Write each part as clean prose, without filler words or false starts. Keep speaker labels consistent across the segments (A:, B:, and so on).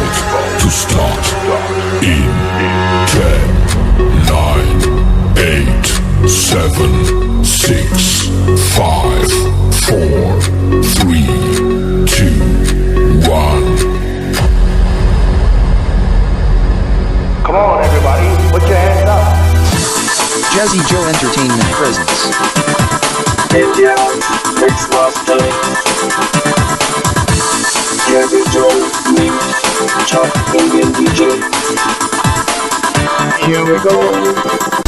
A: to start in 10, 9, 8, 7, 6, 5, 4, 3, 2, 1.
B: Come on, everybody, put your hands up.
C: Jazzy Joe Entertainment presents
D: India Mixmasters. Jazzy Joe meets top Indian DJ. Here we go.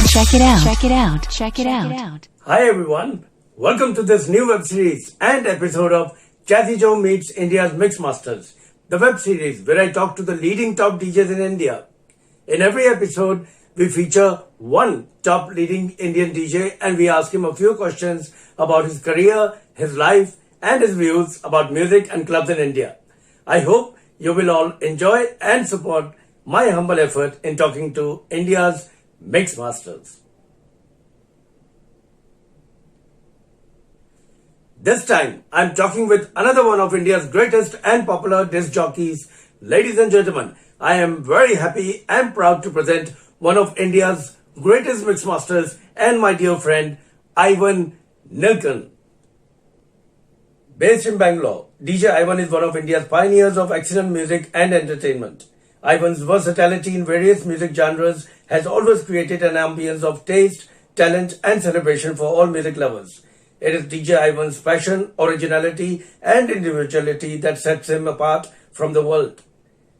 E: Check it out. Check it out. Check it out.
F: Hi everyone. Welcome to this new web series and episode of Jazzy Joe Meets India's Mixmasters, the web series where I talk to the leading top DJs in India. In every episode, we feature one top leading Indian DJ and we ask him a few questions about his career, his life, and his views about music and clubs in India. I hope you will all enjoy and support my humble effort in talking to India's Mixmasters. This time, I'm talking with another one of India's greatest and popular disc jockeys. Ladies and gentlemen, I am very happy and proud to present one of India's greatest Mixmasters and my dear friend, Ivan Nilkon. Based in Bangalore, DJ Ivan is one of India's pioneers of excellent music and entertainment. Ivan's versatility in various music genres has always created an ambience of taste, talent, and celebration for all music lovers. It is DJ Ivan's passion, originality, and individuality that sets him apart from the world.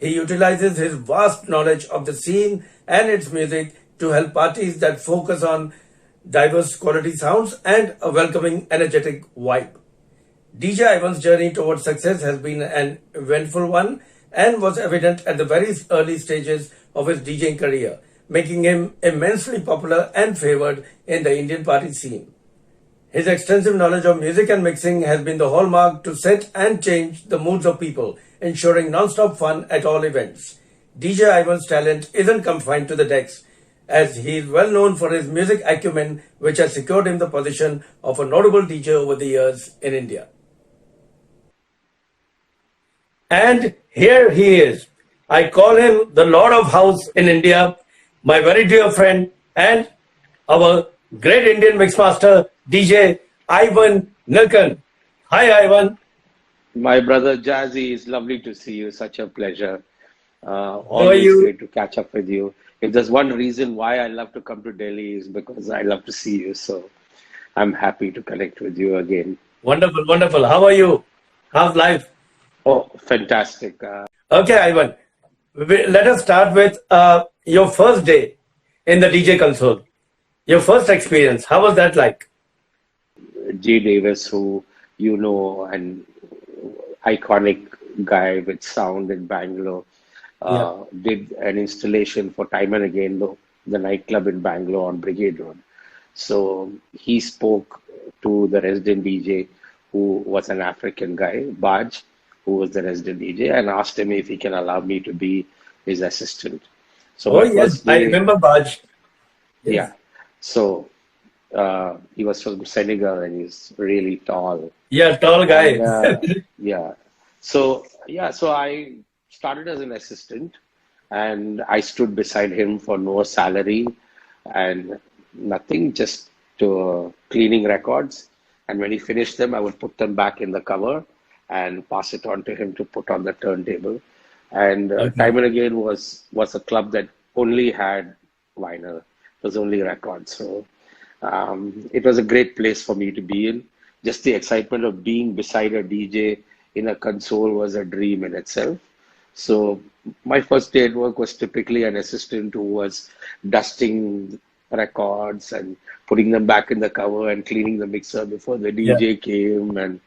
F: He utilizes his vast knowledge of the scene and its music to help parties that focus on diverse quality sounds and a welcoming, energetic vibe. DJ Ivan's journey towards success has been an eventful one and was evident at the very early stages of his DJing career, making him immensely popular and favored in the Indian party scene. His extensive knowledge of music and mixing has been the hallmark to set and change the moods of people, ensuring non-stop fun at all events. DJ Ivan's talent isn't confined to the decks, as he is well known for his music acumen, which has secured him the position of a notable DJ over the years in India. And here he is. I call him the Lord of House in India, my very dear friend and our great Indian Mixmaster, DJ Ivan Nilkon. Hi, Ivan.
D: My brother Jazzy, it's lovely to see you. Such a pleasure. Always great to catch up with you. If there's one reason why I love to come to Delhi is because I love to see you. So I'm happy to connect with you again.
F: Wonderful, wonderful. How are you? How's life?
D: Oh, fantastic.
F: Okay, Ivan. Let us start with your first day in the DJ console. Your first experience. How was that like?
D: Jay Davis, who you know, an iconic guy with sound in Bangalore, did an installation for Time and Again, the nightclub in Bangalore on Brigade Road. So he spoke to the resident DJ, who was an African guy, Baj, who was the resident DJ, and asked him if he can allow me to be his assistant. So
F: yes, I remember Baj. Yes.
D: Yeah. So he was from Senegal and he's really tall.
F: Yeah, tall guy.
D: And, So I started as an assistant and I stood beside him for no salary and nothing, just cleaning records. And when he finished them, I would put them back in the cover and pass it on to him to put on the turntable. And Time and Again was a club that only had vinyl. It was only records. So it was a great place for me to be in. Just the excitement of being beside a DJ in a console was a dream in itself. So my first day at work was typically an assistant who was dusting records and putting them back in the cover and cleaning the mixer before the DJ came and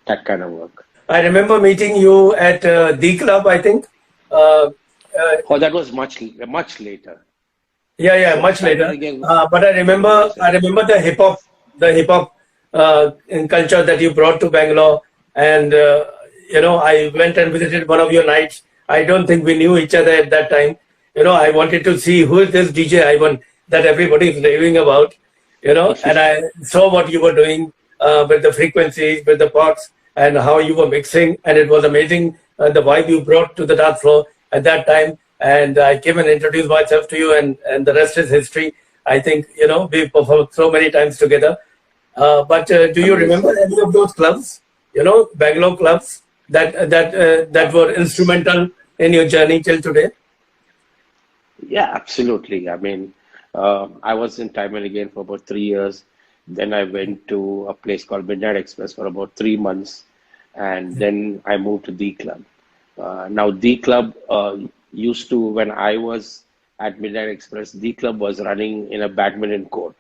D: that kind of work.
F: I remember meeting you at the club, I think.
D: That was much later.
F: Yeah, much later. But I remember the hip hop culture that you brought to Bangalore, and I went and visited one of your nights. I don't think we knew each other at that time. I wanted to see who is this DJ Ivan that everybody is raving about. And I saw what you were doing with the frequencies, with the pots, and how you were mixing, and it was amazing the vibe you brought to the dance floor at that time. And I came and introduced myself to you, and the rest is history. I think, we performed so many times together. But do you remember any of those clubs, Bangalore clubs that were instrumental in your journey till today?
D: Yeah, absolutely. I mean, I was in Time and Again for about 3 years. Then I went to a place called Midnight Express for about 3 months. And then I moved to D Club. Now, D Club used to, when I was at Midnight Express, D Club was running in a badminton court.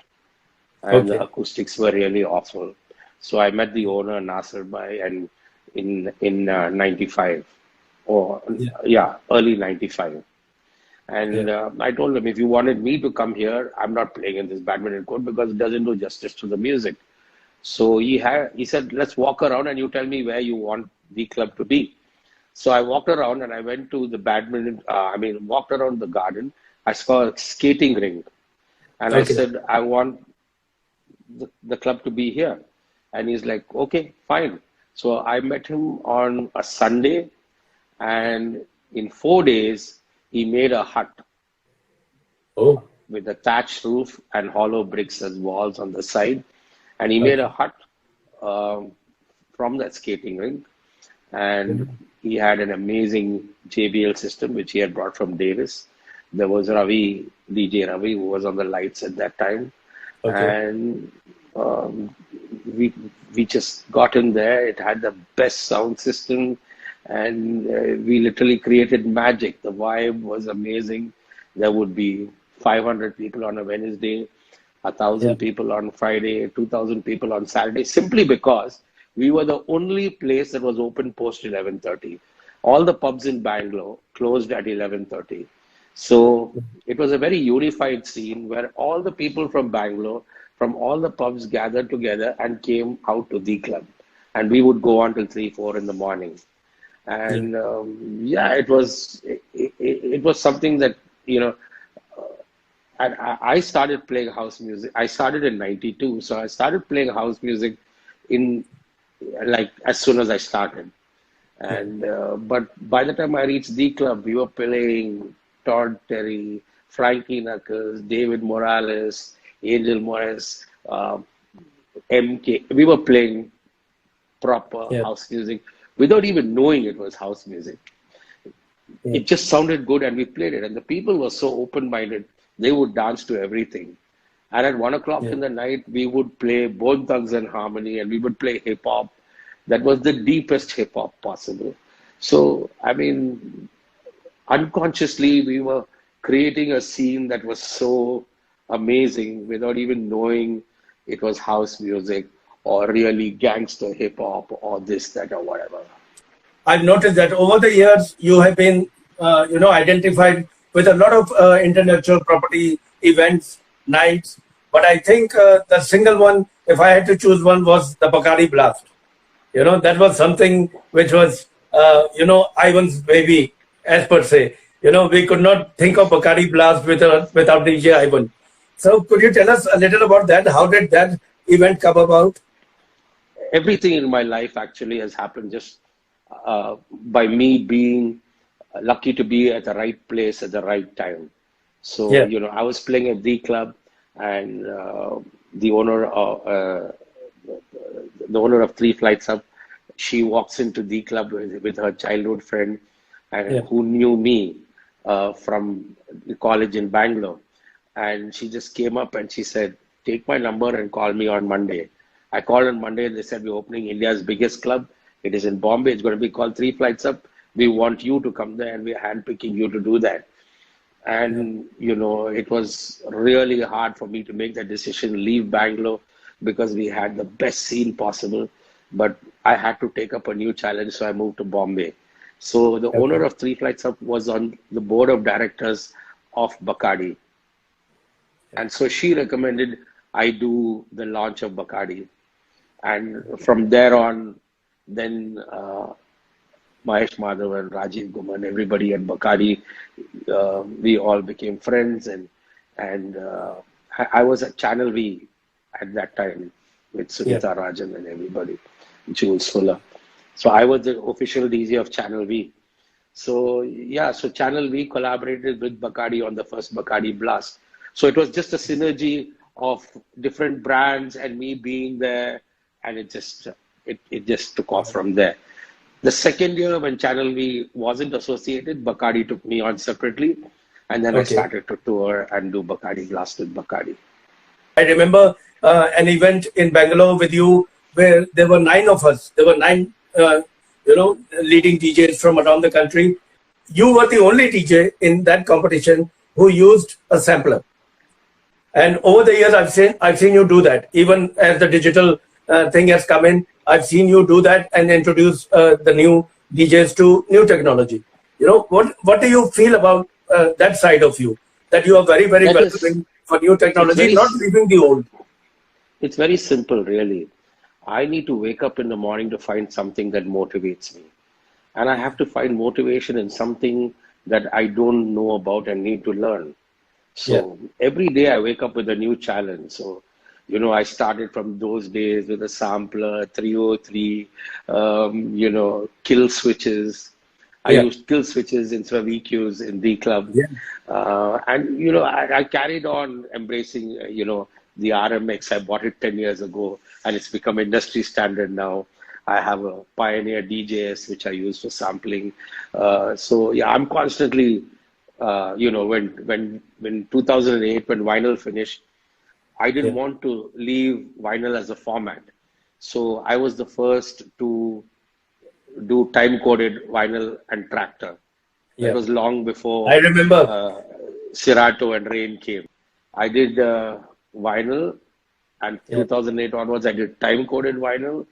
D: And the
F: Okay.
D: acoustics were really awful. So I met the owner, Nasser Bhai, and in 95, or
F: Yeah.
D: yeah, early 95.
F: Yeah.
D: And I told him, if you wanted me to come here, I'm not playing in this badminton court because it doesn't do justice to the music. So he said, let's walk around and you tell me where you want the club to be. So I walked around and I went to the walked around the garden. I saw a skating rink and I
F: Okay.
D: said, I want the club to be here. And he's like, okay, fine. So I met him on a Sunday, and in 4 days, he made a hut
F: Oh,
D: with a thatched roof and hollow bricks as walls on the side. And he made
F: okay.
D: a hut um, from that skating rink. And he had an amazing JBL system, which he had brought from Davis. There was Ravi, DJ Ravi, who was on the lights at that time.
F: Okay.
D: And um, we just got in there. It had the best sound system, and we literally created magic. The vibe was amazing. There would be 500 people on a Wednesday, a
F: Yeah.
D: thousand people on Friday, 2,000 people on Saturday, simply because we were the only place that was open post 11:30. All the pubs in Bangalore closed at 11:30. So it was a very unified scene where all the people from Bangalore, from all the pubs gathered together and came out to the club. And we would go on till 3, 4 in the morning.
F: Yeah.
D: And yeah, it was something that, and I started playing house music. I started in 92. So I started playing house music in like as soon as I started. And but by the time I reached the club, we were playing Todd Terry, Frankie Knuckles, David Morales, Angel Morris, MK. We were playing proper
F: Yeah.
D: house music without even knowing it was house music.
F: Yeah.
D: It just sounded good and we played it. And the people were so open-minded, they would dance to everything. And at 1 o'clock
F: Yeah.
D: in the night, we would play Bone Thugs and Harmony and we would play hip hop. That was the deepest hip hop possible. So, I mean, unconsciously, we were creating a scene that was so amazing without even knowing it was house music or really gangster hip hop or this, that, or whatever.
F: I've noticed that over the years you have been, identified with a lot of intellectual property events, nights. But I think the single one, if I had to choose one, was the Bacardi Blast. That was something which was, Ivan's baby, as per se. We could not think of Bacardi Blast without DJ Ivan. So could you tell us a little about that? How did that event come about?
D: Everything in my life actually has happened just by me being lucky to be at the right place at the right time. So,
F: Yeah.
D: I was playing at the club, and the owner of Three Flights Up, she walks into the club with her childhood friend, and
F: Yeah.
D: who knew me from the college in Bangalore. And she just came up and she said, take my number and call me on Monday. I called on Monday and they said, we're opening India's biggest club. It is in Bombay. It's going to be called Three Flights Up. We want you to come there and we're handpicking you to do that. And, it was really hard for me to make that decision, leave Bangalore, because we had the best scene possible. But I had to take up a new challenge, so I moved to Bombay. So the owner of Three Flights Up was on the board of directors of Bacardi. And so she recommended I do the launch of Bacardi. And from there on, then Mahesh Madhav and Rajiv Guman, everybody at Bacardi, we all became friends. And I was at Channel V at that time with
F: Yeah.
D: Sunita Rajan and everybody, Jules Fuller. So I was the official DJ of Channel V. So yeah, so Channel V collaborated with Bacardi on the first Bacardi Blast. So it was just a synergy of different brands and me being there, and it just took off from there. The second year when Channel V wasn't associated, Bacardi took me on separately, and then I started to tour and do Bacardi Blast with Bacardi.
F: I remember an event in Bengaluru with you where there were 9 of us. There were 9, leading DJs from around the country. You were the only DJ in that competition who used a sampler. And over the years, I've seen you do that. Even as the digital thing has come in, I've seen you do that and introduce the new DJs to new technology. What do you feel about that side of you? That you are very, very welcoming for new technology, not leaving the old.
D: It's very simple, really. I need to wake up in the morning to find something that motivates me. And I have to find motivation in something that I don't know about and need to learn. So every day I wake up with a new challenge. So, I started from those days with a sampler, 303, kill switches. I used kill switches instead of EQs in D Club. And, I carried on embracing, the RMX. I bought it 10 years ago and it's become industry standard now. I have a Pioneer DJS, which I use for sampling. I'm constantly, when 2008, when vinyl finished, I didn't want to leave vinyl as a format. So I was the first to do time-coded vinyl and tractor. It was long before
F: I remember
D: Serato and Rain came. I did vinyl, and 2008 onwards, I did time-coded vinyl,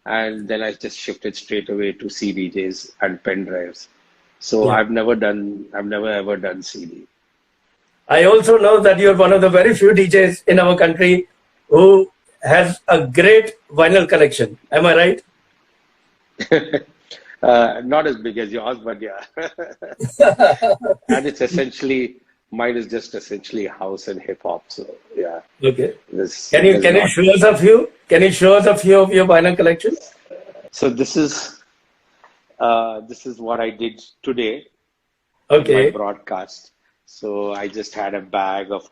D: and then I just shifted straight away to CDJs and pen drives. So I've never ever done CD.
F: I also know that you're one of the very few DJs in our country who has a great vinyl collection. Am I right?
D: Not as big as yours, but yeah. And it's essentially, mine is just essentially house and hip hop. So yeah.
F: Okay. Can you show us a few? Can you show us a few of your vinyl collection?
D: So this is what I did today.
F: Okay.
D: My broadcast. So I just had a bag of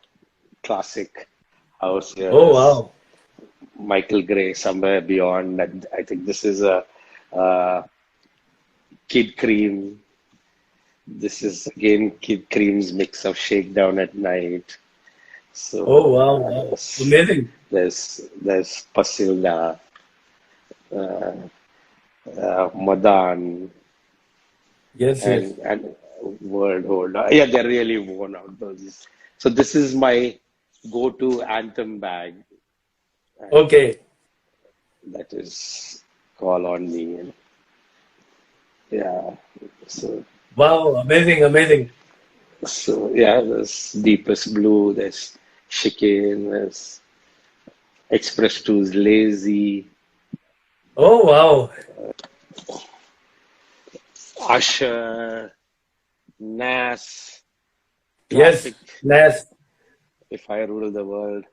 D: classic house here.
F: Oh wow.
D: Michael Gray, Somewhere Beyond. And I think this is a Kid Cream. This is again Kid Cream's mix of Shakedown at Night. So
F: oh wow. Amazing.
D: There's Pasilda, Madan.
F: Yes.
D: And World Hold. Yeah, they're really worn out those. So this is my go-to anthem bag.
F: Okay.
D: That is Call on Me. Yeah. So.
F: Wow, amazing.
D: So yeah, there's Deepest Blue, there's Chicane, there's Express 2's Lazy.
F: Oh wow.
D: Usher, Nas.
F: Yes, Nas.
D: If I Rule the World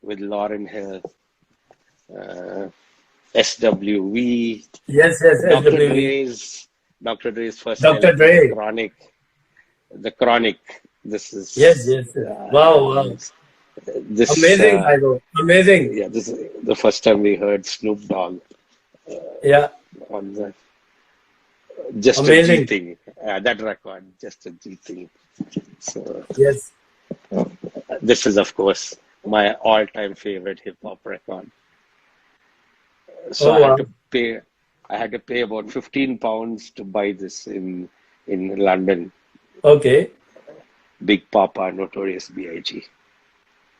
D: with Lauryn Hill. SWV.
F: Yes, SWV.
D: Dr. Dre's first
F: Dr.
D: album,
F: Dre.
D: The Chronic. This is
F: yes. Wow.
D: This
F: amazing, Ivo. Amazing.
D: Yeah, this is the first time we heard Snoop Dogg. On the just
F: amazing.
D: A G thing. That record, just a G thing. So
F: yes.
D: This is of course my all-time favorite hip hop record. So I had to pay about £15 to buy this in London.
F: Okay.
D: Big Papa, Notorious B.I.G.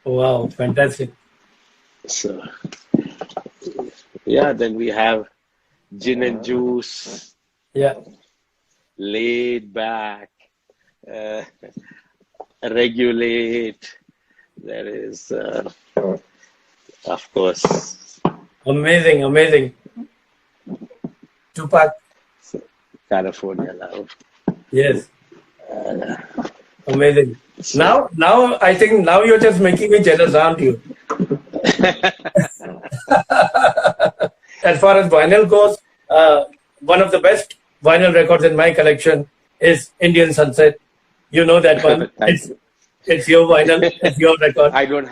F: Wow, fantastic.
D: So yeah, then we have Gin and Juice.
F: Yeah.
D: Laid Back. Regulate. There is, of course.
F: Amazing. Tupac.
D: California Love.
F: Yes. Amazing. Now, I think now you're just making me jealous, aren't you? As far as vinyl goes, one of the best vinyl records in my collection is Indian Sunset. You know that one.
D: Thank you.
F: It's your vinyl. It's your record.
D: I don't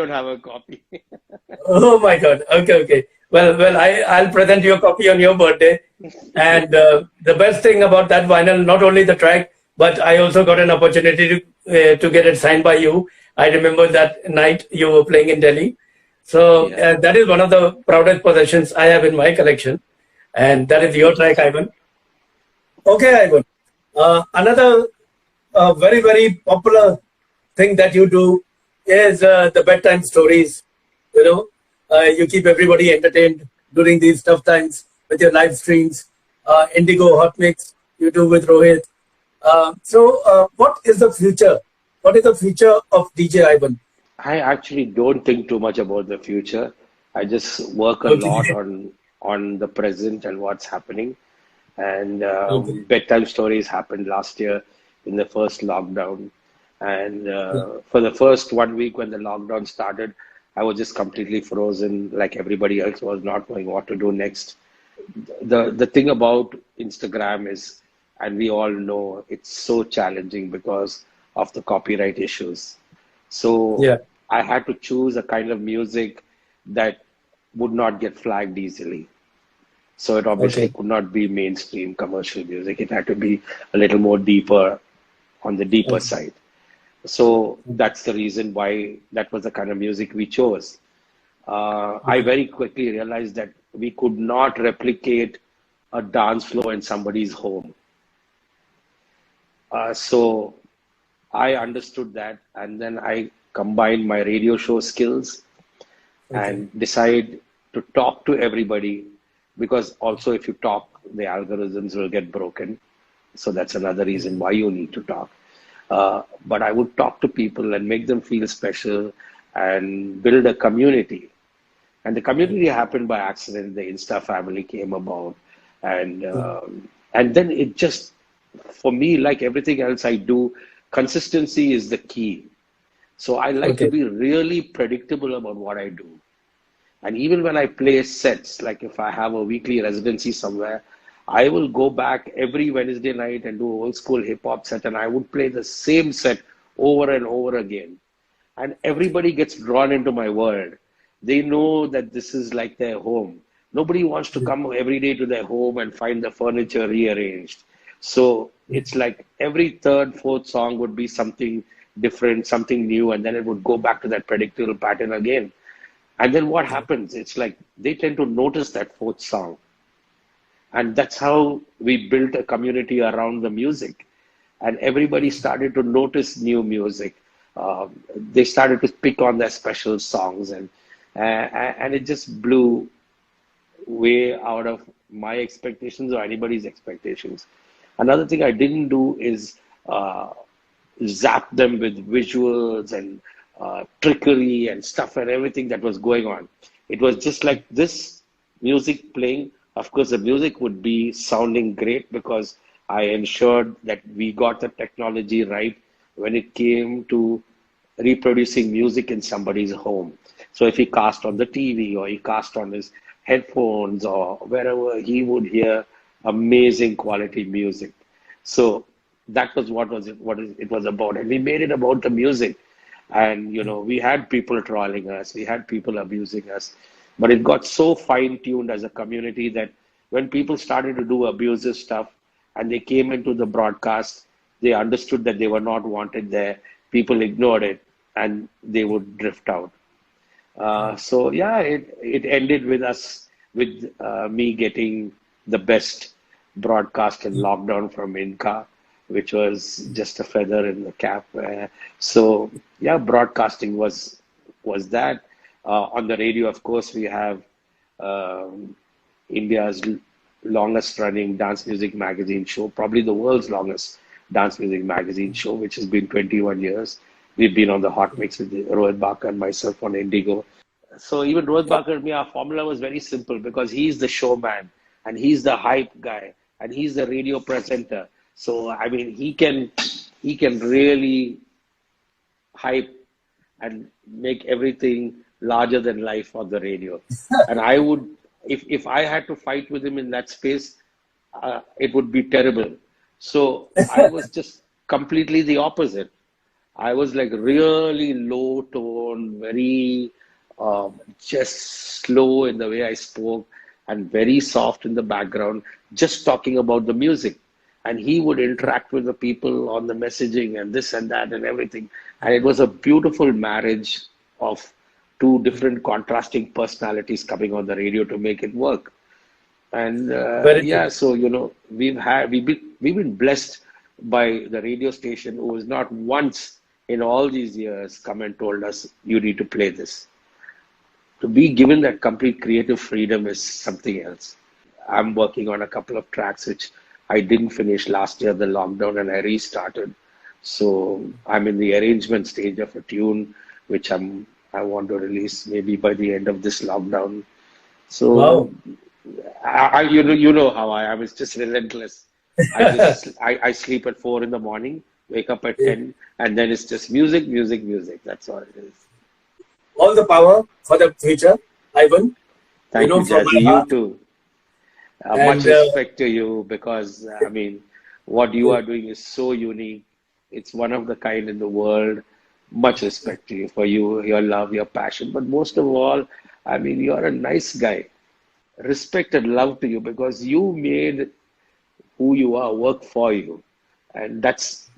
D: have a copy.
F: Oh my God. Okay. Well, I'll present you a copy on your birthday. And the best thing about that vinyl, not only the track, but I also got an opportunity to get it signed by you. I remember that night you were playing in Delhi. So that is one of the proudest possessions I have in my collection. And that is your track, Ivan. Okay, Ivan. Another very, very popular thing that you do is the bedtime stories. You know, you keep everybody entertained during these tough times with your live streams. Indigo Hot Mix you do with Rohit. So what is the future? What is the future of DJ Ivan?
D: I actually don't think too much about the future. I just work a lot on the present and what's happening. And bedtime stories happened last year in the first lockdown. And for the first 1 week when the lockdown started, I was just completely frozen, like everybody else was, not knowing what to do next. The thing about Instagram is, and we all know, it's so challenging because of the copyright issues. So I had to choose a kind of music that would not get flagged easily. So it obviously could not be mainstream commercial music. It had to be a little more deeper, on the deeper side. So that's the reason why that was the kind of music we chose. I very quickly realized that we could not replicate a dance floor in somebody's home. So I understood that, and then I combined my radio show skills and decide to talk to everybody, because also if you talk, the algorithms will get broken. So that's another reason why you need to talk. But I would talk to people and make them feel special and build a community. And the community happened by accident. The Insta family came about. And then it just, for me, like everything else I do, consistency is the key. So I like to be really predictable about what I do. And even when I play sets, like if I have a weekly residency somewhere, I will go back every Wednesday night and do old school hip hop set, and I would play the same set over and over again. And everybody gets drawn into my world. They know that this is like their home. Nobody wants to come every day to their home and find the furniture rearranged. So it's like every third, fourth song would be something different, something new, and then it would go back to that predictable pattern again. And then what happens? It's like they tend to notice that fourth song. And that's how we built a community around the music. And everybody started to notice new music. They started to pick on their special songs. And it just blew way out of my expectations or anybody's expectations. Another thing I didn't do is zap them with visuals and trickery and stuff and everything that was going on. It was just like this music playing. Of course, the music would be sounding great because I ensured that we got the technology right when it came to reproducing music in somebody's home. So if he cast on the TV or he cast on his headphones or wherever, he would hear amazing quality music. So that was what it was about. And we made it about the music. And, you know, we had people trolling us. We had people abusing us. But it got so fine-tuned as a community that when people started to do abusive stuff and they came into the broadcast, they understood that they were not wanted there. People ignored it and they would drift out. So, yeah, it ended with us, with me getting the best broadcast in lockdown from Inca, which was just a feather in the cap. So, yeah, broadcasting was that. On the radio, of course, we have India's longest running dance music magazine show, probably the world's longest dance music magazine show, which has been 21 years. We've been on the Hot Mix with Rohit Bakar and myself on Indigo. So even Rohit Bakar and me, our formula was very simple because he's the showman and he's the hype guy and he's the radio presenter. So, I mean, he can really hype and make everything larger than life on the radio. And I would, if I had to fight with him in that space, it would be terrible. So I was just completely the opposite. I was like really low tone, very just slow in the way I spoke, and very soft in the background, just talking about the music. And he would interact with the people on the messaging and this and that and everything. And it was a beautiful marriage of two different contrasting personalities coming on the radio to make it work. And
F: Very
D: yeah,
F: good.
D: so we've been blessed by the radio station who has not once in all these years come and told us you need to play this. To be given that complete creative freedom is something else. I'm working on a couple of tracks which I didn't finish last year, the lockdown, and I restarted. So I'm in the arrangement stage of a tune which I want to release maybe by the end of this lockdown.
F: Wow.
D: So you know how I am. It's just relentless. I sleep at 4 in the morning, wake up at 10, and then it's just music, music, music. That's all it is.
F: All the power for the future, Ivan.
D: Thank you,
F: From my
D: Jazzy. You
F: heart.
D: too.
F: And
D: Much respect to you because, I mean, what you are doing is so unique. It's one of the kind in the world. Much respect to you for your love, your passion. But most of all, I mean, you're a nice guy. Respect and love to you because you made who you are work for you. And that's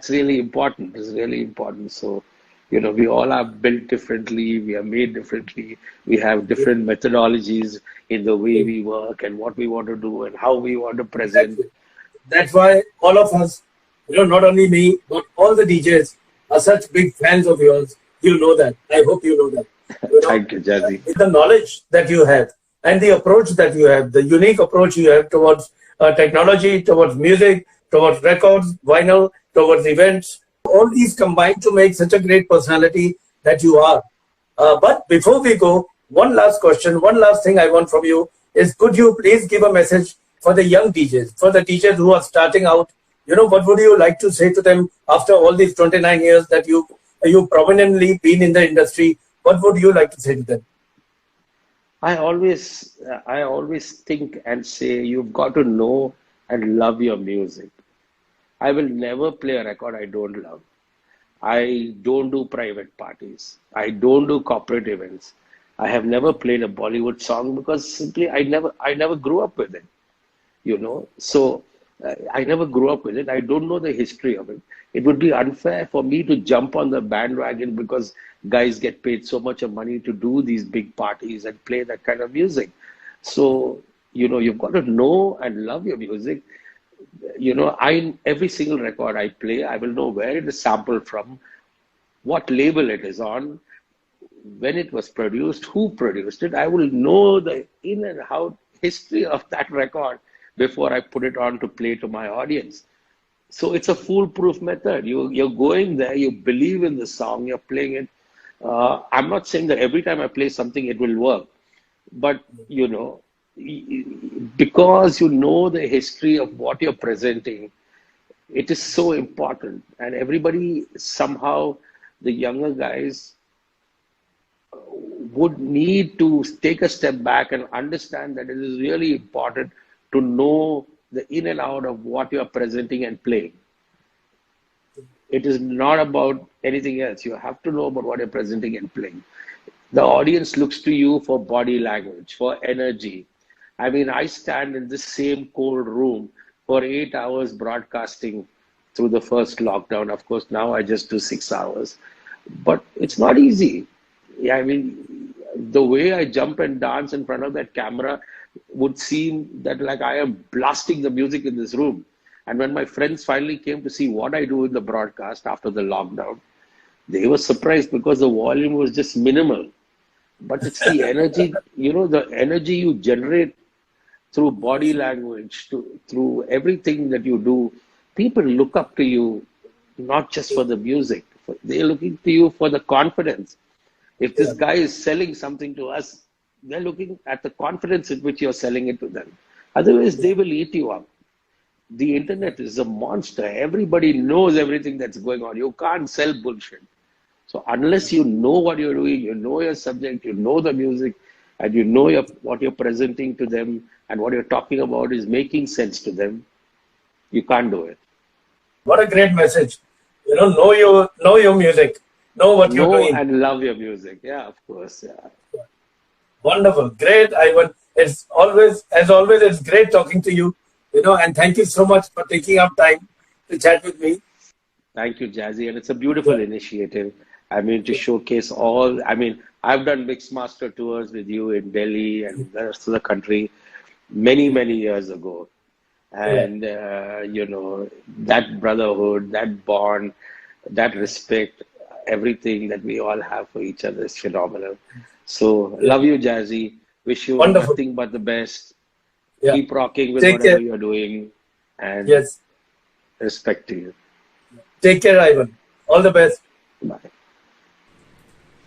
D: really important. It's really important. So, you know, we all are built differently. We are made differently. We have different methodologies in the way we work and what we want to do and how we want to present.
F: exactly. That's why all of us, not only me, but all the DJs are such big fans of yours. You know that. I hope you know that.
D: Thank you, Jazzy.
F: The knowledge that you have and the approach that you have, the unique approach you have towards technology, towards music, towards records, vinyl, towards events, all these combine to make such a great personality that you are. But before we go, one last question, one last thing I want from you is could you please give a message for the young DJs, for the DJs who are starting out? What would you like to say to them after all these 29 years that you prominently been in the industry? What would you like to say to them?
D: I always think and say you've got to know and love your music. I will never play a record I don't love. I don't do private parties. I don't do corporate events. I have never played a Bollywood song because simply I never grew up with it. So I never grew up with it. I don't know the history of it. It would be unfair for me to jump on the bandwagon because guys get paid so much of money to do these big parties and play that kind of music. So, you've got to know and love your music. Every single record I play, I will know where it is sampled from, what label it is on, when it was produced, who produced it. I will know the in and out history of that record before I put it on to play to my audience. So it's a foolproof method. You're going there, you believe in the song, you're playing it. I'm not saying that every time I play something, it will work. But, because you know the history of what you're presenting, it is so important. And everybody, somehow, the younger guys would need to take a step back and understand that it is really important to know the in and out of what you're presenting and playing. It is not about anything else. You have to know about what you're presenting and playing. The audience looks to you for body language, for energy. I mean, I stand in this same cold room for 8 hours broadcasting through the first lockdown. Of course, now I just do 6 hours. But it's not easy. I mean, the way I jump and dance in front of that camera would seem that like I am blasting the music in this room. And when my friends finally came to see what I do in the broadcast after the lockdown, they were surprised because the volume was just minimal. But it's the energy, the energy you generate through body language, through everything that you do. People look up to you, not just for the music. They're looking to you for the confidence. If this guy is selling something to us, they're looking at the confidence in which you're selling it to them. Otherwise, they will eat you up. The internet is a monster. Everybody knows everything that's going on. You can't sell bullshit. So unless you know what you're doing, you know your subject, you know the music, and you know what you're presenting to them and what you're talking about is making sense to them, you can't do it.
F: What a great message. Know your music. Know what you're
D: Know
F: doing.
D: and love your music. Yeah, of course. Yeah.
F: Wonderful. Great, Ivan. As always, it's great talking to you. And thank you so much for taking up time to chat with me.
D: Thank you, Jazzy. And it's a beautiful initiative. I mean, to showcase I've done Mixmaster tours with you in Delhi and the rest of the country many, many years ago. And, that brotherhood, that bond, that respect, everything that we all have for each other is phenomenal. So, love you, Jazzy. Wish you nothing but the best.
F: Yeah.
D: Keep rocking with
F: Take
D: whatever
F: care.
D: you're doing. And respect to you.
F: Take care, Ivan. All the best.
D: Bye.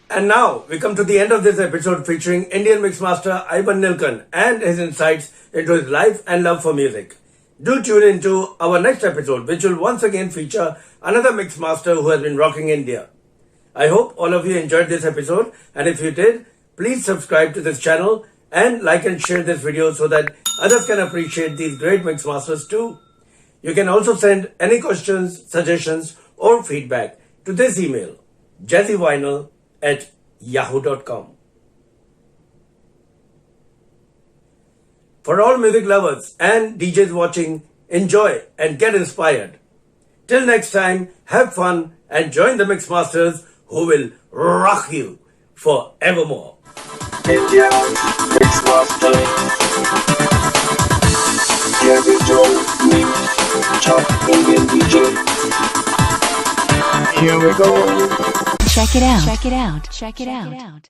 F: And now we come to the end of this episode featuring Indian Mixmaster Ivan Nilkon and his insights into his life and love for music. Do tune into our next episode, which will once again feature another Mixmaster who has been rocking India. I hope all of you enjoyed this episode, and if you did, please subscribe to this channel and like and share this video so that others can appreciate these great Mixmasters too. You can also send any questions, suggestions or feedback to this email, jazzyvinyl@yahoo.com. For all music lovers and DJs watching, enjoy and get inspired. Till next time, have fun and join the Mixmasters who will rock you forevermore.
B: India Mixmaster Jazzy Joe, top Indian DJ. Here we go.
E: Check it out. Check it out. Check it out.